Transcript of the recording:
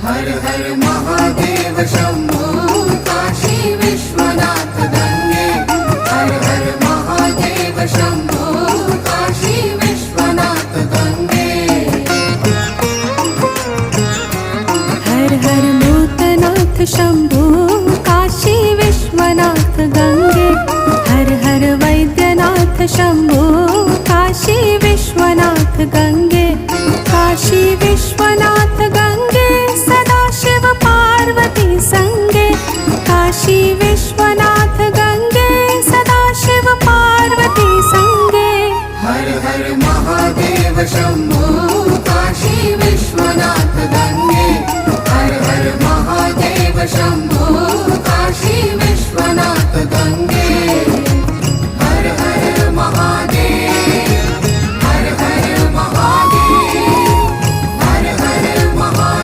हर हर Mahadev Shambho Kashi Vishwanath Gange. हर हर Mahadev Shambho Kashi Vishwanath Gange. हर हर Bhootnath Shambho Kashi Vishwanath Gange. हर हर Vaidyanath Shambho Kashi Vishwanath Gange. Kashi